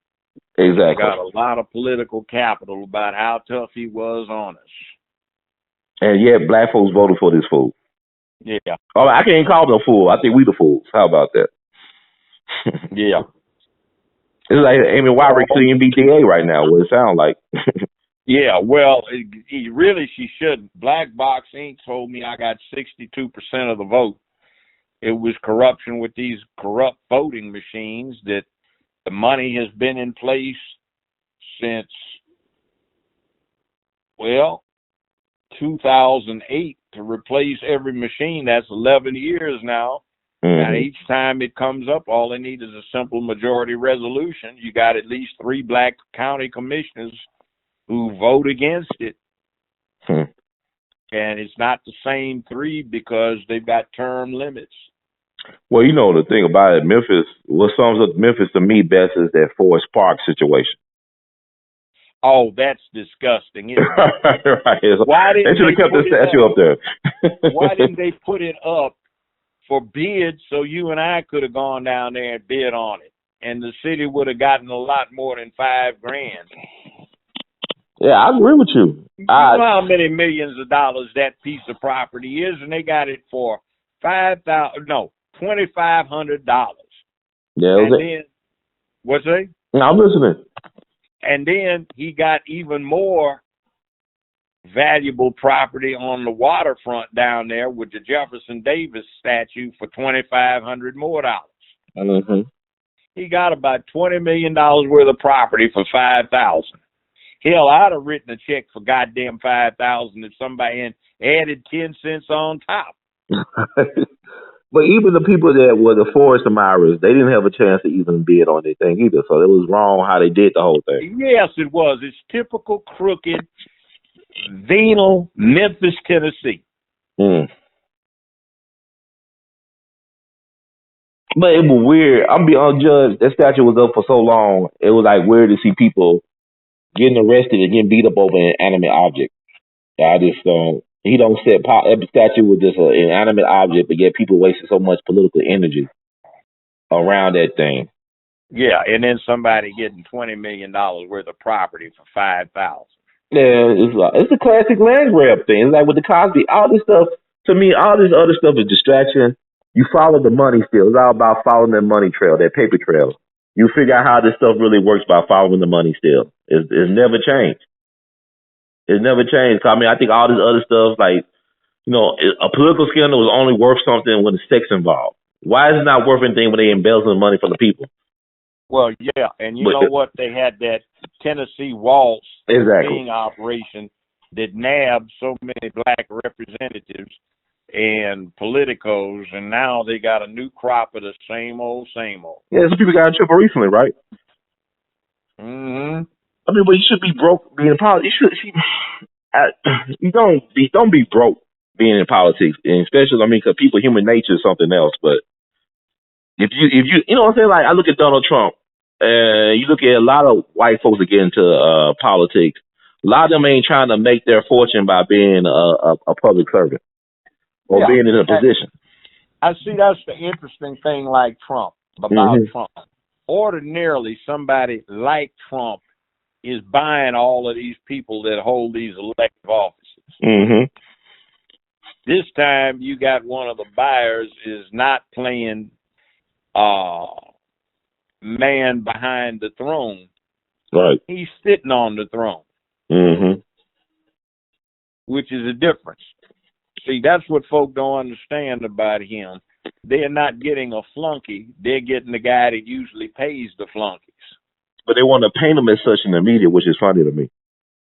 Exactly. He got a lot of political capital about how tough he was on us. And yet black folks voted for this fool. Yeah. Oh, I can't call them a fool. I think we the fools. How about that? Yeah. It's like Amy Wyrick couldn't be DA right now, what it sounds like. Yeah, well, she shouldn't. Black Box Inc. told me I got 62% of the vote. It was corruption with these corrupt voting machines that the money has been in place since, 2008 to replace every machine. That's 11 years now. And each time it comes up, all they need is a simple majority resolution. You got at least 3 black county commissioners who vote against it. And it's not the same 3 because they've got term limits. Well, the thing about it, Memphis, what sums up Memphis to me best is that Forest Park situation. Oh, that's disgusting, isn't it? Right. Why didn't they should have kept the statue up there. Why didn't they put it up for bid so you and I could have gone down there and bid on it? And the city would have gotten a lot more than $5,000. Yeah, I agree with you. You know how many millions of dollars that piece of property is, and they got it for $2,500. Yeah, and then what's that? No, I'm listening. And then he got even more valuable property on the waterfront down there with the Jefferson Davis statue for $2,500 more. He got about $20 million worth of property for $5,000. Hell, I'd have written a check for goddamn $5,000 if somebody had added 10 cents on top. But even the people that were the forest admirers, they didn't have a chance to even bid on anything either. So it was wrong how they did the whole thing. Yes, it was. It's typical crooked, venal Memphis, Tennessee. But it was weird. I'm be unjudged. That statue was up for so long. It was like weird to see people getting arrested and getting beat up over an inanimate object. I just he don't set every statue was just an inanimate object, but yet people wasted so much political energy around that thing. Yeah, and then somebody getting $20 million worth of property for $5,000. Yeah, it's a classic land grab thing. It's like with the Cosby, all this stuff. To me, all this other stuff is distraction. You follow the money still. It's all about following that money trail, that paper trail. You figure out how this stuff really works by following the money still. It's never changed. It's never changed. I mean, I think all this other stuff, like, a political scandal is only worth something when there's sex involved. Why is it not worth anything when they embezzling money from the people? Well, yeah, and you know what? They had that Tennessee Waltz sting operation that nabbed so many black representatives and politicos, and now they got a new crop of the same old, same old. Yeah, some people got in trouble recently, right? I mean, but you should be broke being in politics. You don't be broke being in politics, and especially, I mean, because people, human nature is something else. But if you know what I'm saying? Like, I look at Donald Trump, and you look at a lot of white folks that get into politics. A lot of them ain't trying to make their fortune by being a public servant or being in a position. I see that's the interesting thing, like Trump, about Trump. Ordinarily, somebody like Trump is buying all of these people that hold these elective offices. This time, you got one of the buyers is not playing man behind the throne. Right. He's sitting on the throne. Which is a difference. See, that's what folk don't understand about him. They're not getting a flunky. They're getting the guy that usually pays the flunkies. But they want to paint him as such in the media, which is funny to me.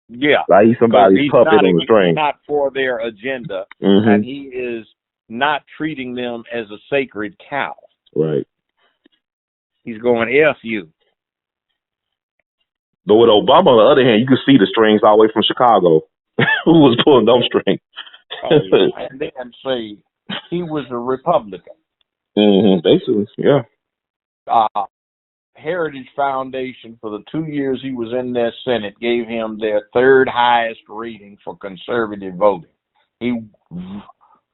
Yeah, Like he's because somebody's puppet on the string. he's not for their agenda, Mm-hmm. and he is not treating them as a sacred cow. Right. He's going F you. But with Obama, on the other hand, you can see the strings all the way from Chicago. Who was pulling those strings? Oh, yeah. And then say he was a Republican. Mm-hmm. Basically, yeah. Heritage Foundation, for the 2 years he was in their Senate, gave him their third highest rating for conservative voting. He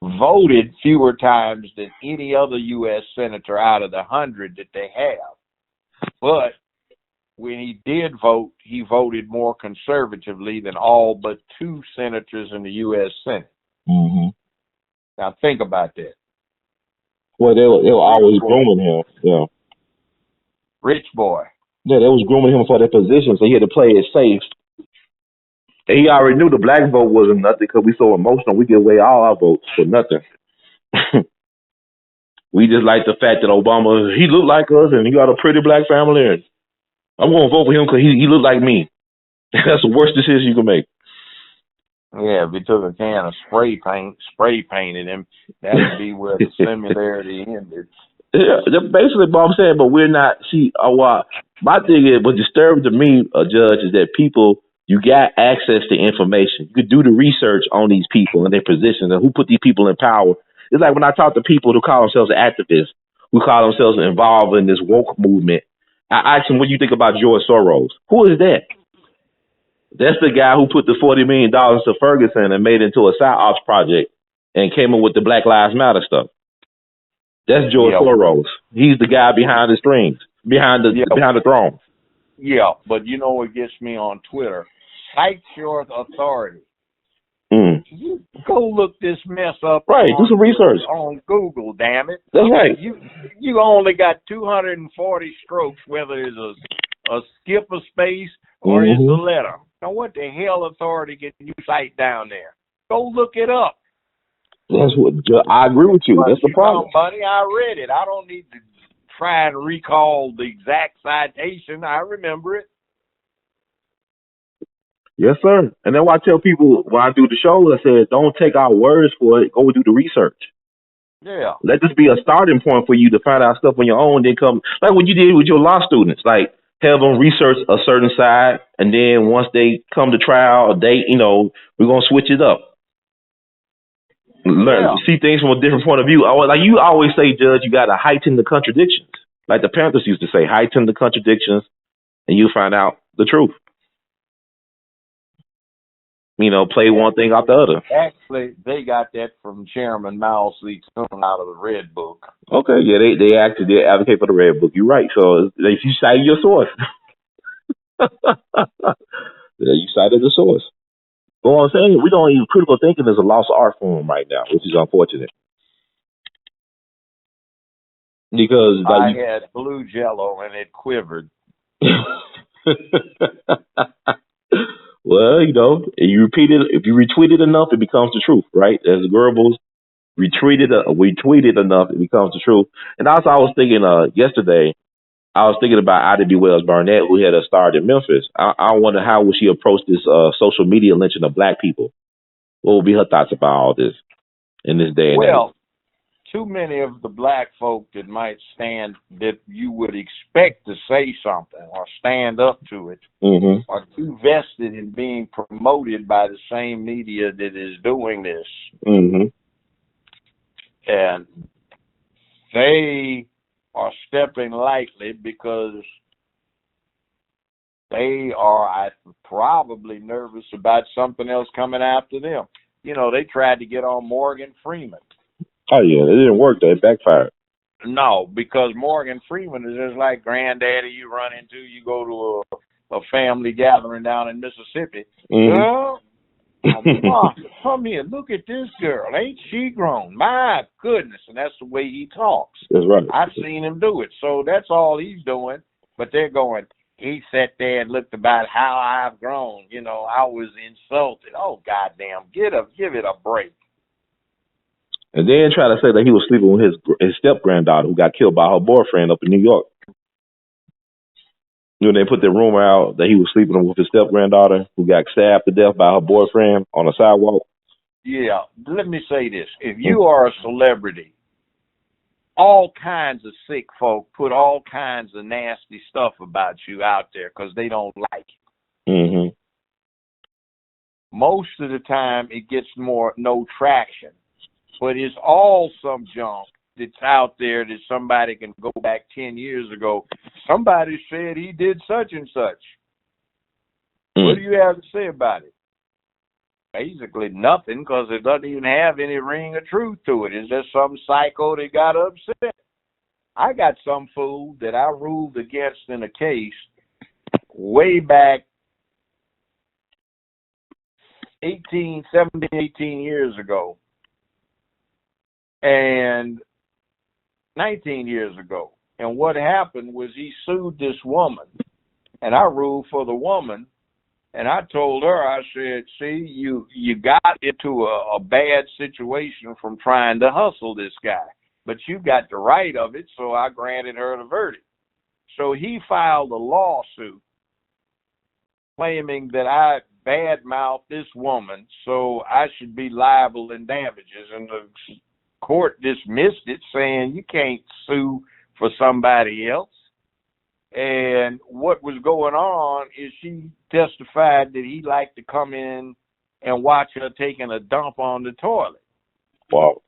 voted fewer times than any other U.S. senator out of the 100 that they have. But when he did vote, he voted more conservatively than all but 2 senators in the U.S. Senate. Mm-hmm. Now think about that. Well, they were always grooming him. Yeah. Rich boy. Yeah, they was grooming him for that position, so he had to play it safe. And he already knew the black vote wasn't nothing because we so emotional. We give away all our votes for nothing. We just like the fact that Obama, he looked like us and he got a pretty black family. And I'm going to vote for him because he looked like me. That's the worst decision you can make. Yeah, if he took a can of spray painted him, that would be where the similarity ended. Yeah, basically what I'm saying, but we're not, my thing is, what disturbs to me, Judge, is that people, you got access to information. You could do the research on these people and their positions and who put these people in power. It's like when I talk to people who call themselves activists, who call themselves involved in this woke movement, I ask them, what do you think about George Soros? Who is that? That's the guy who put the $40 million into Ferguson and made it into a PsyOps project and came up with the Black Lives Matter stuff. That's George Soros. He's the guy behind the strings, behind the throne. Yeah, but you know what gets me on Twitter? Cite your authority. You go look this mess up. Right, do some research on Google. Damn it. That's right. You only got 240 strokes, whether it's a skip a space or it's a letter. Now, what the hell authority can you cite down there? Go look it up. That's what I agree with you. That's the problem, buddy. I read it. I don't need to try and recall the exact citation. I remember it. Yes, sir. And then I tell people when I do the show, I said, don't take our words for it. Go do the research. Yeah. Let this be a starting point for you to find out stuff on your own. Then come like what you did with your law students, like have them research a certain side, and then once they come to trial, we're gonna switch it up. Learn, see things from a different point of view. Like you always say, Judge, you got to heighten the contradictions. Like the Panthers used to say, heighten the contradictions, and you find out the truth. Play one thing out the other. Actually, they got that from Chairman Mao Zedong out of the Red Book. Okay, yeah, they advocate for the Red Book. You're right. So you cited your source. You cited the source. Well, I'm saying we don't even critical thinking is a lost art form right now, which is unfortunate. Because I had blue Jello and it quivered. Well, you repeat it. If you retweet it enough, it becomes the truth, right? As Goebbels retweeted enough, it becomes the truth. And also, I was thinking yesterday, I was thinking about Ida B. Wells Barnett, who had starred in Memphis. I wonder how would she approach this social media lynching of black people? What would be her thoughts about all this in this day and age? Well, too many of the black folk that might stand, that you would expect to say something or stand up to it, are too vested in being promoted by the same media that is doing this. And they are stepping lightly because they are probably nervous about something else coming after them. They tried to get on Morgan Freeman. Oh, yeah, it didn't work, though. It backfired. No, because Morgan Freeman is just like granddaddy you run into. You go to a family gathering down in Mississippi. Girl, Martha, come here. Look at this girl. Ain't she grown? My goodness. And that's the way he talks. That's right. I've seen him do it. So that's all he's doing. But they're going, he sat there and looked about how I've grown. I was insulted. Oh, goddamn. Give it a break. And then try to say that he was sleeping with his step granddaughter who got killed by her boyfriend up in New York. When they put the rumor out that he was sleeping with his step granddaughter who got stabbed to death by her boyfriend on a sidewalk. Yeah, let me say this. If you are a celebrity, all kinds of sick folk put all kinds of nasty stuff about you out there because they don't like it. Mm-hmm. Most of the time, it gets no traction. But it's all some junk that's out there that somebody can go back 10 years ago. Somebody said he did such and such. What do you have to say about it? Basically nothing, because it doesn't even have any ring of truth to it. It's just some psycho that got upset. I got some fool that I ruled against in a case way back 17, 18 years ago and 19 years ago. And what happened was he sued this woman, and I ruled for the woman. And I told her, I said, see, you got into a bad situation from trying to hustle this guy, but you got the right of it, so I granted her the verdict. So he filed a lawsuit claiming that I badmouthed this woman, so I should be liable in damages. And the court dismissed it, saying you can't sue for somebody else. And what was going on is she testified that he liked to come in and watch her taking a dump on the toilet. Wow.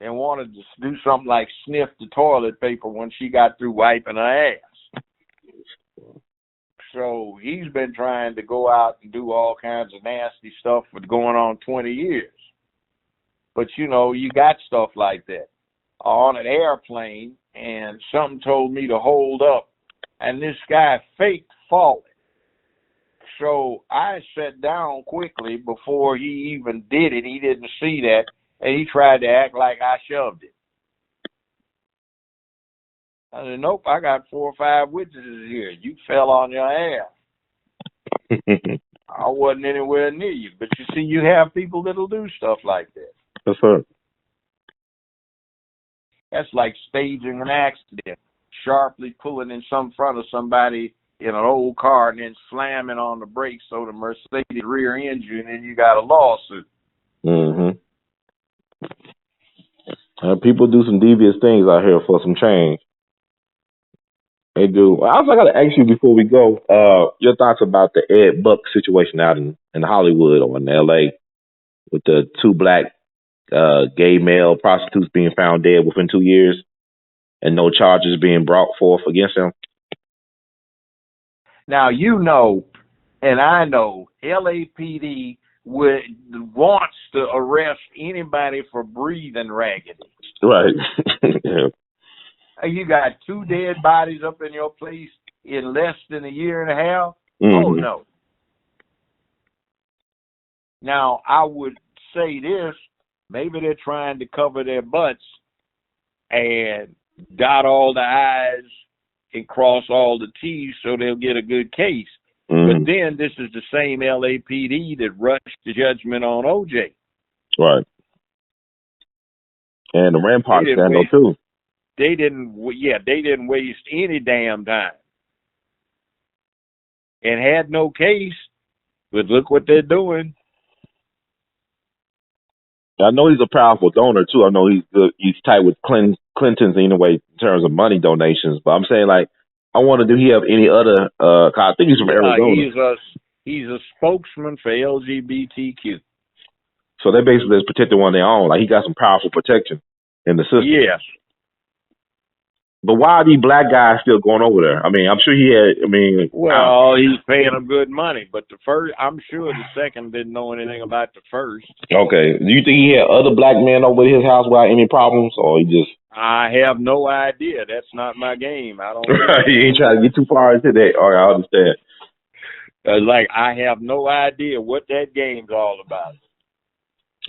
And wanted to do something like sniff the toilet paper when she got through wiping her ass. So he's been trying to go out and do all kinds of nasty stuff for going on 20 years. But, you know, you got stuff like that. On an airplane, and something told me to hold up, and this guy faked falling. So I sat down quickly before he even did it. He didn't see that, and he tried to act like I shoved it. I said, nope, I got 4 or 5 witnesses here. You fell on your ass. I wasn't anywhere near you. But you see, you have people that'll do stuff like that. That's right. That's like staging an accident, sharply pulling in front of somebody in an old car and then slamming on the brakes so the Mercedes rear ends you, and then you got a lawsuit. Mm-hmm. People do some devious things out here for some change. They do. I also got to ask you before we go, your thoughts about the Ed Buck situation out in Hollywood or in L.A. with the 2 black gay male prostitutes being found dead within 2 years and no charges being brought forth against them. Now, you know, and I know, LAPD wants to arrest anybody for breathing raggedy. Right. Yeah. You got 2 dead bodies up in your place in less than a year and a half? Mm-hmm. Oh, no. Now, I would say this. Maybe they're trying to cover their butts and dot all the I's and cross all the T's so they'll get a good case. Mm-hmm. But then this is the same LAPD that rushed the judgment on OJ. Right. And the Rampart scandal, too. They didn't waste any damn time. And had no case, but look what they're doing. I know he's a powerful donor too. I know he's tight with Clinton's anyway in terms of money donations. But I'm saying, like, I wonder, do he have any other? I think he's from Arizona. He's a spokesman for LGBTQ. So they basically just protect the one they own. Like, he got some powerful protection in the system. Yes. But why are these black guys still going over there? I mean, I'm sure he had. Well, he's paying them good money, but I'm sure the second didn't know anything about the first. Okay. Do you think he had other black men over his house without any problems, or he just? I have no idea. That's not my game. I don't. You ain't trying to get too far into that. All right, I understand. Like, I have no idea what that game's all about.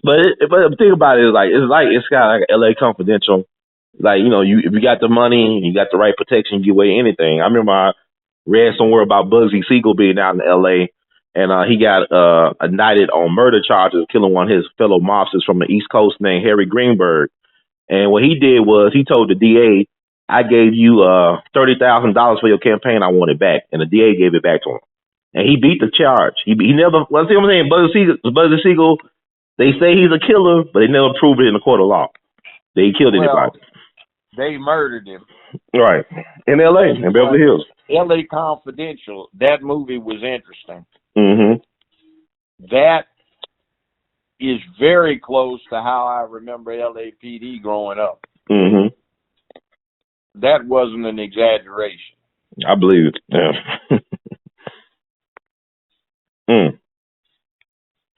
But the thing about it is, it's kind of like LA Confidential. Like, you know, if you got the money, you got the right protection, you get away anything. I remember I read somewhere about Bugsy Siegel being out in L.A. and he got indicted on murder charges of killing one of his fellow mobsters from the East Coast named Harry Greenberg. And what he did was he told the DA, I gave you $30,000 for your campaign. I want it back, and the DA gave it back to him, and he beat the charge. He never. Well, see what I'm saying? Buzzy Siegel. They say he's a killer, but they never proved it in the court of law. They killed anybody. They murdered him. Right. In L.A., in Beverly Hills. L.A. Confidential. That movie was interesting. Mm-hmm. That is very close to how I remember LAPD growing up. Mm-hmm. That wasn't an exaggeration. I believe it. Yeah.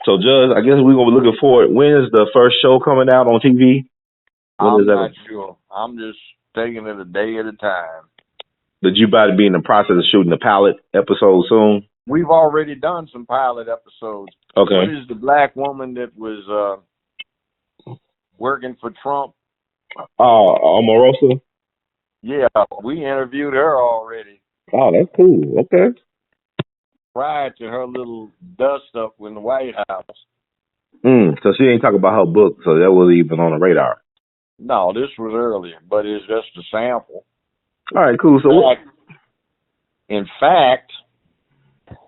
So, Judge, I guess we're going to be looking forward. When is the first show coming out on TV? I'm not sure. I'm just taking it a day at a time. Did you about to be in the process of shooting the pilot episode soon? We've already done some pilot episodes. Okay. What is the black woman that was working for Trump? Omarosa? Yeah, we interviewed her already. Oh, that's cool. Okay. Prior to her little dust up in the White House. So she ain't talking about her book, so that wasn't even on the radar. No, this was earlier, but it's just a sample. All right, cool. So in fact,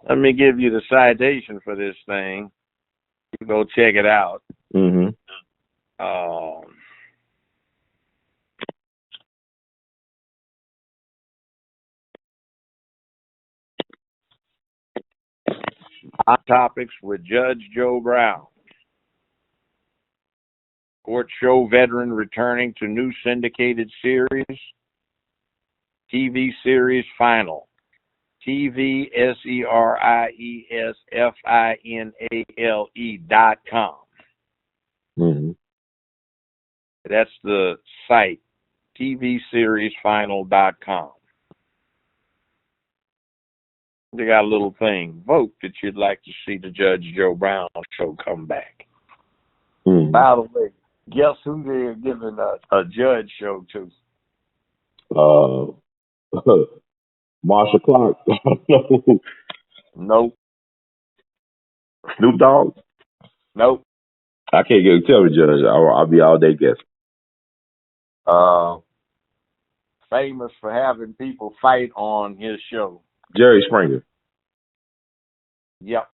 let me give you the citation for this thing. You go check it out. Mm-hmm. Hot topics with Judge Joe Brown. Court show veteran returning to new syndicated series. TV series final. TVSeriesfinale.com. Mm-hmm. That's the site. TVSeriesfinal.com. They got a little thing. Vote that you'd like to see the Judge Joe Brown show come back. Mm-hmm. By the way, guess who they're giving a judge show to? Marsha Clark. Nope. Snoop Dogg? Nope. I can't tell me, Judge. I'll be all day guessing. Famous for having people fight on his show. Jerry Springer. Yep.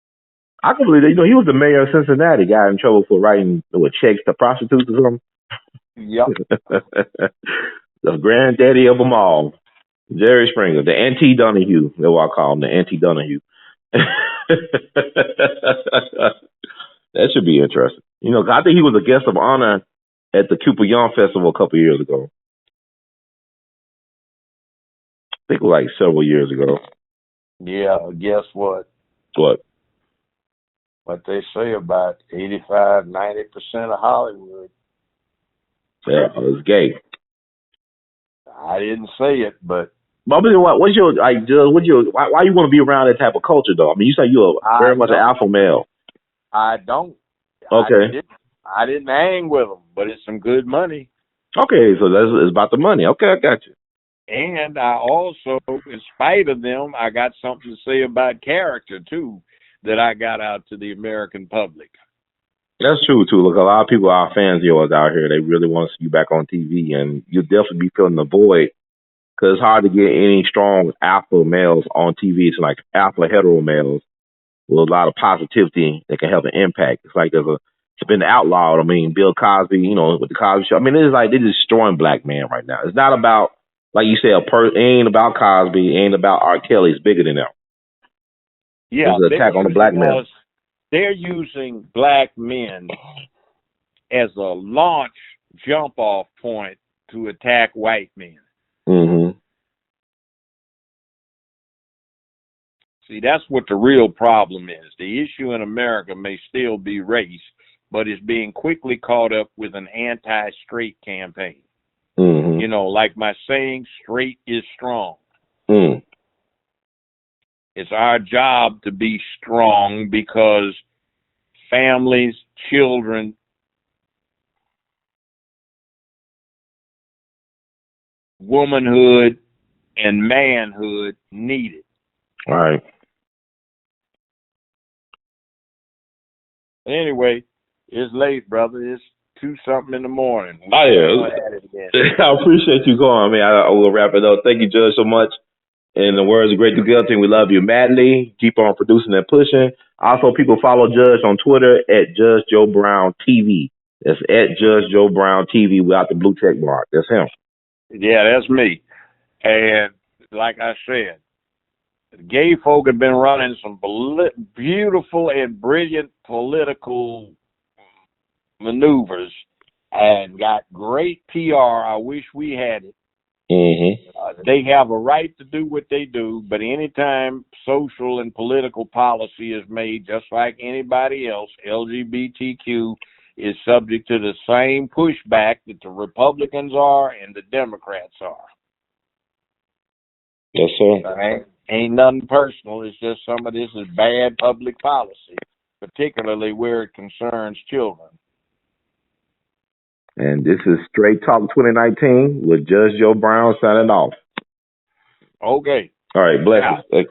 I can believe that. You know, he was the mayor of Cincinnati. Got in trouble for writing checks to prostitutes or something. Yep. The granddaddy of them all. Jerry Springer. The Auntie Donahue. That's what I call him. The Auntie Donahue. That should be interesting. You know, I think he was a guest of honor at the Cooper Young Festival a couple of years ago. I think it was like several years ago. Yeah, guess what? What? What they say about 85, 90% of Hollywood. Yeah, it's gay. I didn't say it, but why you want to be around that type of culture, though? I mean, you say you're very much an alpha male. I don't. Okay. I didn't hang with them, but it's some good money. Okay, so it's about the money. Okay, I got you. And I also, in spite of them, I got something to say about character, too, that I got out to the American public. That's true, too. Look, a lot of people, our fans of yours out here, they really want to see you back on TV, and you'll definitely be filling the void because it's hard to get any strong alpha males on TV. It's like alpha hetero males with a lot of positivity that can have an impact. It's like it's been outlawed. I mean, Bill Cosby, with the Cosby Show. I mean, it's like they're destroying black men right now. It's not about, like you said, it ain't about Cosby, it ain't about R. Kelly. It's bigger than that. Yeah, it's an attack on the black men. They're using black men as a launch jump-off point to attack white men. Mm-hmm. See, that's what the real problem is. The issue in America may still be race, but it's being quickly caught up with an anti-straight campaign. Mm-hmm. Like my saying, straight is strong. Mm. It's our job to be strong because families, children, womanhood, and manhood need it. All right. Anyway, it's late, brother. It's 2-something in the morning. Oh, yeah. Going at it again. I appreciate you going, man. I will wrap it up. Thank you, Judge, so much. In the words of Great Together Team, we love you madly. Keep on producing and pushing. Also, people follow Judge on Twitter at Judge Joe Brown TV. That's at Judge Joe Brown TV without the blue check mark. That's him. Yeah, that's me. And like I said, the gay folk have been running some beautiful and brilliant political maneuvers and got great PR. I wish we had it. Mm-hmm. They have a right to do what they do, but anytime social and political policy is made, just like anybody else, LGBTQ is subject to the same pushback that the Republicans are and the Democrats are. Yes, sir. Ain't nothing personal. It's just some of this is bad public policy, particularly where it concerns children. And this is Straight Talk 2019 with Judge Joe Brown signing off. Okay. All right, blessings.